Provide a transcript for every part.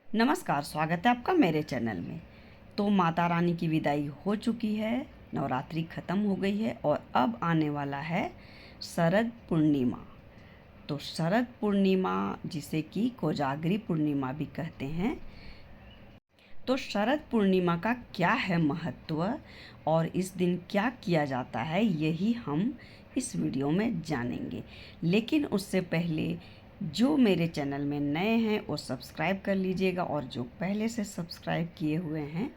नमस्कार, स्वागत है आपका मेरे चैनल में। तो माता रानी की विदाई हो चुकी है, नवरात्रि ख़त्म हो गई है और अब आने वाला है शरद पूर्णिमा। तो शरद पूर्णिमा जिसे कि कोजागरी पूर्णिमा भी कहते हैं। तो शरद पूर्णिमा का क्या है महत्व और इस दिन क्या किया जाता है, यही हम इस वीडियो में जानेंगे। लेकिन उससे पहले जो मेरे चैनल में नए हैं वो सब्सक्राइब कर लीजिएगा और जो पहले से सब्सक्राइब किए हुए हैं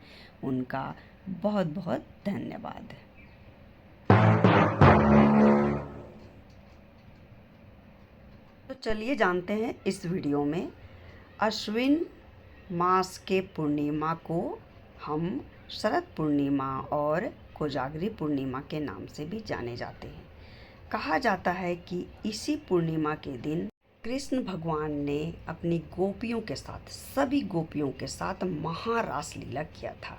उनका बहुत बहुत धन्यवाद। तो चलिए जानते हैं इस वीडियो में। अश्विन मास के पूर्णिमा को हम शरद पूर्णिमा और कोजागरी पूर्णिमा के नाम से भी जाने जाते हैं। कहा जाता है कि इसी पूर्णिमा के दिन कृष्ण भगवान ने अपनी गोपियों के साथ, सभी गोपियों के साथ महारास लीला किया था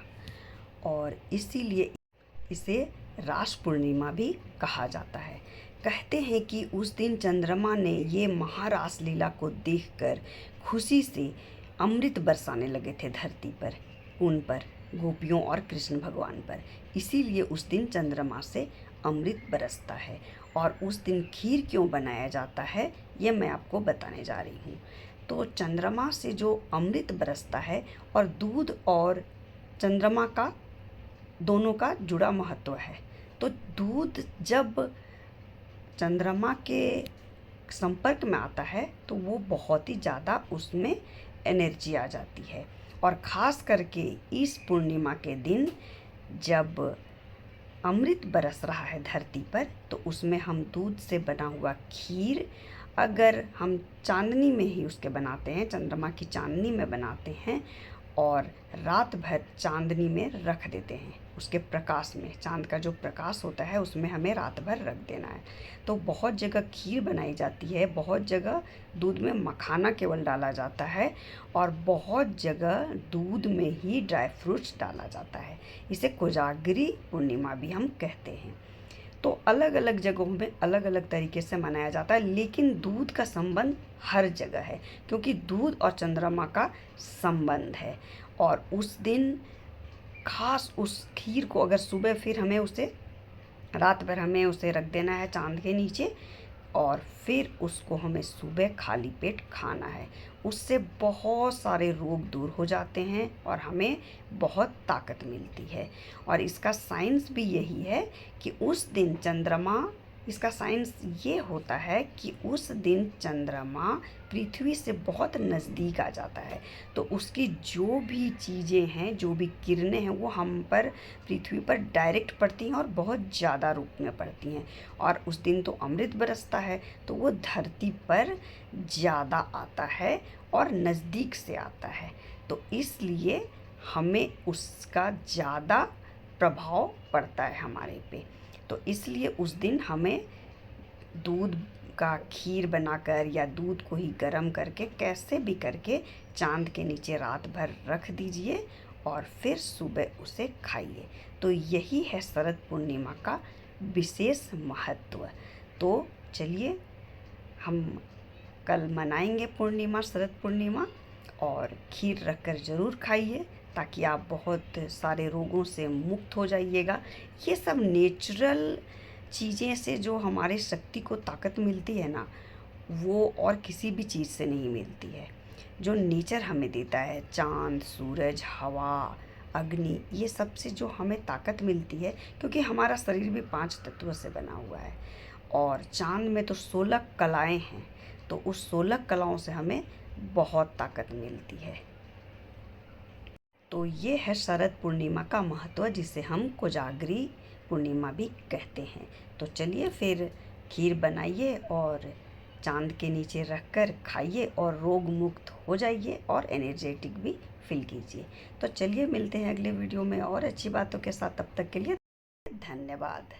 और इसीलिए इसे रास पूर्णिमा भी कहा जाता है। कहते हैं कि उस दिन चंद्रमा ने ये महारास लीला को देखकर खुशी से अमृत बरसाने लगे थे धरती पर, उन पर, गोपियों और कृष्ण भगवान पर। इसीलिए उस दिन चंद्रमा से अमृत बरसता है। और उस दिन खीर क्यों बनाया जाता है ये मैं आपको बताने जा रही हूँ। तो चंद्रमा से जो अमृत बरसता है और दूध और चंद्रमा का दोनों का जुड़ा महत्व है। तो दूध जब चंद्रमा के संपर्क में आता है तो वो बहुत ही ज़्यादा उसमें एनर्जी आ जाती है। और ख़ास करके इस पूर्णिमा के दिन जब अमृत बरस रहा है धरती पर तो उसमें हम दूध से बना हुआ खीर, अगर हम चांदनी में ही उसके बनाते हैं, चंद्रमा की चांदनी में बनाते हैं और रात भर चांदनी में रख देते हैं, उसके प्रकाश में, चांद का जो प्रकाश होता है उसमें हमें रात भर रख देना है। तो बहुत जगह खीर बनाई जाती है, बहुत जगह दूध में मखाना केवल डाला जाता है और बहुत जगह दूध में ही ड्राई फ्रूट्स डाला जाता है। इसे कोजागरी पूर्णिमा भी हम कहते हैं। तो अलग अलग जगहों में अलग अलग तरीके से मनाया जाता है, लेकिन दूध का संबंध हर जगह है क्योंकि दूध और चंद्रमा का संबंध है। और उस दिन खास उस खीर को अगर सुबह फिर हमें उसे, रात भर हमें उसे रख देना है चांद के नीचे और फिर उसको हमें सुबह खाली पेट खाना है। उससे बहुत सारे रोग दूर हो जाते हैं और हमें बहुत ताकत मिलती है। और इसका साइंस भी यही है कि उस दिन चंद्रमा, इसका साइंस ये होता है कि उस दिन चंद्रमा पृथ्वी से बहुत नज़दीक आ जाता है। तो उसकी जो भी चीज़ें हैं, जो भी किरणें हैं वो हम पर, पृथ्वी पर डायरेक्ट पड़ती हैं और बहुत ज़्यादा रूप में पड़ती हैं। और उस दिन तो अमृत बरसता है तो वो धरती पर ज़्यादा आता है और नज़दीक से आता है। तो इसलिए हमें उसका ज़्यादा प्रभाव पड़ता है हमारे पे। तो इसलिए उस दिन हमें दूध का खीर बनाकर या दूध को ही गर्म करके कैसे भी करके चांद के नीचे रात भर रख दीजिए और फिर सुबह उसे खाइए। तो यही है शरद पूर्णिमा का विशेष महत्व। तो चलिए हम कल मनाएंगे पूर्णिमा, शरद पूर्णिमा, और खीर रखकर ज़रूर खाइए ताकि आप बहुत सारे रोगों से मुक्त हो जाइएगा। ये सब नेचुरल चीज़ें से जो हमारे शक्ति को ताकत मिलती है ना, वो और किसी भी चीज़ से नहीं मिलती है। जो नेचर हमें देता है, चाँद, सूरज, हवा, अग्नि, ये सब से जो हमें ताकत मिलती है, क्योंकि हमारा शरीर भी 5 तत्वों से बना हुआ है और चाँद में तो 16 कलाएँ हैं। तो उस 16 कलाओं से हमें बहुत ताकत मिलती है। तो ये है शरद पूर्णिमा का महत्व जिसे हम कोजागरी पूर्णिमा भी कहते हैं। तो चलिए फिर खीर बनाइए और चांद के नीचे रखकर खाइए और रोग मुक्त हो जाइए और एनर्जेटिक भी फील कीजिए। तो चलिए मिलते हैं अगले वीडियो में और अच्छी बातों के साथ। तब तक के लिए धन्यवाद।